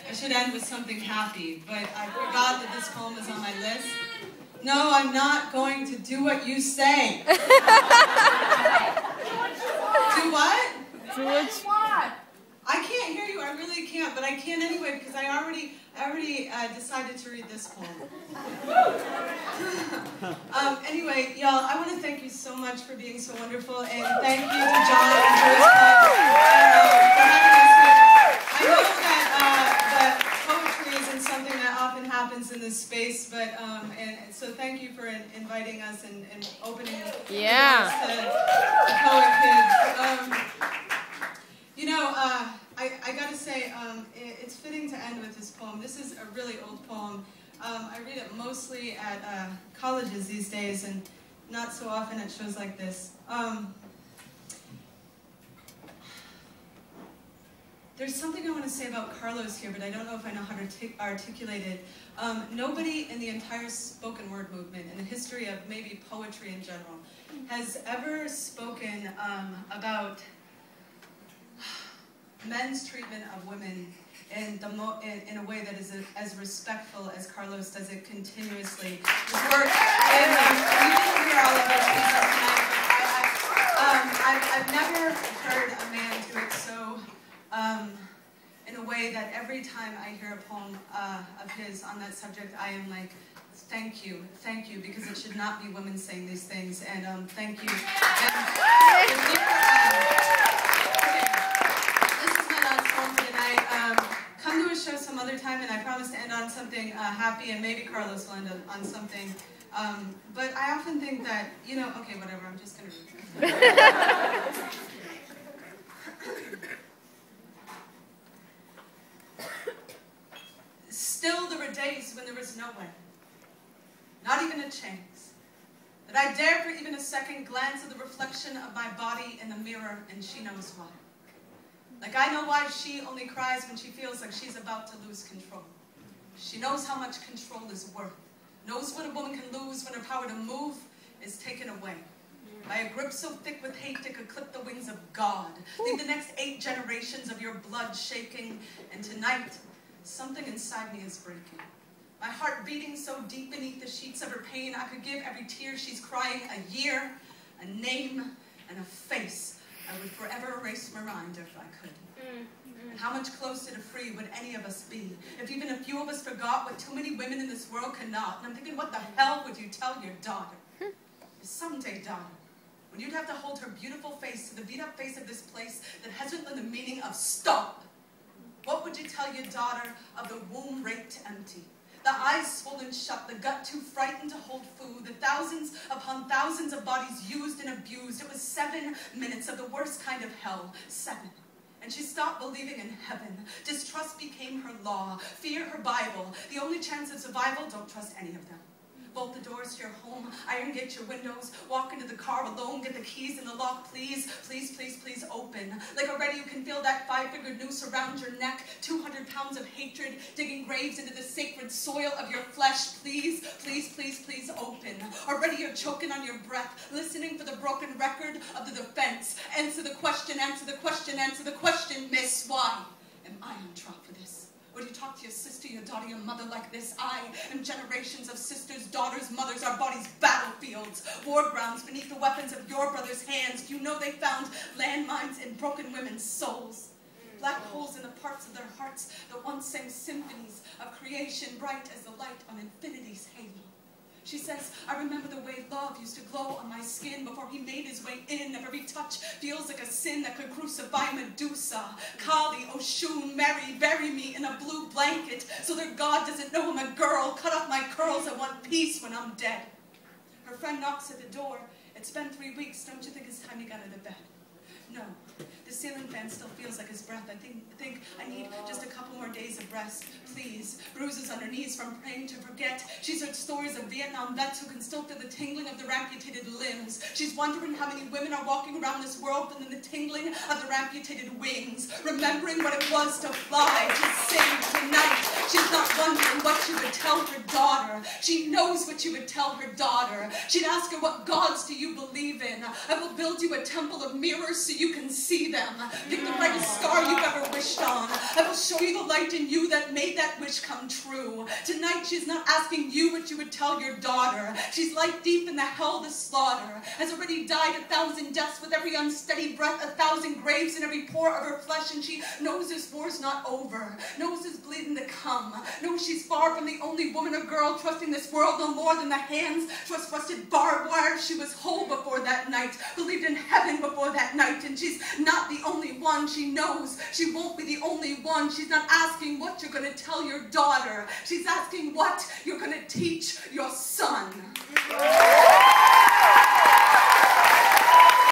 I should end with something happy, but I forgot that this poem was on my list. No, I'm not going to do what you say. Do what? Do what? I can't hear you, I really can't, but I can anyway because I already decided to read this poem. Anyway, y'all, I want to thank you so much for being so wonderful, and thank you to John and Joyce for having us here. I know that poetry isn't something that often happens in this space, but and so thank you for inviting us and opening the doors to Poet Kids. You know, I gotta say, it's fitting to end with this poem. This is a really old poem. I read it mostly at colleges these days, and not so often at shows like this. There's something I want to say about Carlos here, but I don't know if I know how to articulate it. Nobody in the entire spoken word movement, in the history of maybe poetry in general, has ever spoken about men's treatment of women in a way that is as respectful as Carlos does it continuously. His work, you didn't hear all of those pieces tonight, but I've never heard a man do it so in a way that every time I hear a poem of his on that subject, I am like, thank you, because it should not be women saying these things, and thank you. Come to a show some other time, and I promise to end on something happy, and maybe Carlos will end on something. But I often think that, you know, okay, whatever, I'm just going to read this. Still there were days when there was no way, not even a chance, that I dared for even a second glance at the reflection of my body in the mirror, and she knows why. Like I know why she only cries when she feels like she's about to lose control. She knows how much control is worth. Knows what a woman can lose when her power to move is taken away. By a grip so thick with hate it could clip the wings of God. Leave the next 8 generations of your blood shaking. And tonight, something inside me is breaking. My heart beating so deep beneath the sheets of her pain, I could give every tear she's crying a year, a name, and a face. I would forever erase my mind if I could. And how much closer to free would any of us be if even a few of us forgot what too many women in this world cannot? And I'm thinking, what the hell would you tell your daughter? Someday, daughter, when you'd have to hold her beautiful face to the beat-up face of this place that hasn't learned the meaning of stop, what would you tell your daughter of the womb raped empty? The eyes swollen shut, the gut too frightened to hold food, the thousands upon thousands of bodies used and abused. It was 7 minutes of the worst kind of hell. 7. And she stopped believing in heaven. Distrust became her law. Fear her Bible. The only chance of survival, don't trust any of them. Bolt the doors to your home, iron gate your windows, walk into the car alone, get the keys in the lock, please, please, please, please open. Like already you can feel that 5-finger noose around your neck, 200 pounds of hatred, digging graves into the sacred soil of your flesh, please, please, please, please open. Already you're choking on your breath, listening for the broken record of the defense. Answer the question, answer the question, answer the question, miss, why am I on trial for this? Would you talk to your sister, your daughter, your mother like this? I am generations of sisters, daughters, mothers, our bodies battlefields, war grounds beneath the weapons of your brother's hands. Do you know they found landmines in broken women's souls? Black holes in the parts of their hearts that once sang symphonies of creation bright as the light on infinity's halo. She says, I remember the way love used to glow on my skin before he made his way in. Of every touch feels like a sin that could crucify Medusa. Kali, Oshun, Mary, bury me in a blue blanket so their God doesn't know I'm a girl. Cut off my curls, I want peace when I'm dead. Her friend knocks at the door. It's been 3 weeks, don't you think it's time you got out of bed? No. The ceiling fan still feels like his breath. I think I need just a couple more days of rest, please. Bruises on her knees from praying to forget. She's heard stories of Vietnam vets who can still feel the tingling of their amputated limbs. She's wondering how many women are walking around this world feeling the tingling of their amputated wings, remembering what it was to fly, to sing, tonight. She's not wondering what she would tell her daughter. She knows what she would tell her daughter. She'd ask her, what gods do you believe in? I will build you a temple of mirrors so you can see them. Pick the brightest star you've ever wished on. I will show you the light in you that made that wish come true. Tonight she's not asking you what you would tell your daughter. She's life deep in the hell to slaughter. Has already died 1,000 deaths with every unsteady breath, 1,000 graves in every pore of her flesh, and she knows this war's not over. Knows there's bleeding to come. Knows she's far from the only woman or girl trusting this world no more than the hands trust-rusted barbed wire. She was whole before that night, believed in heaven before that night, and she's not the only one. She knows she won't be the only one. She's not asking what you're going to tell your daughter. She's asking what you're going to teach your son.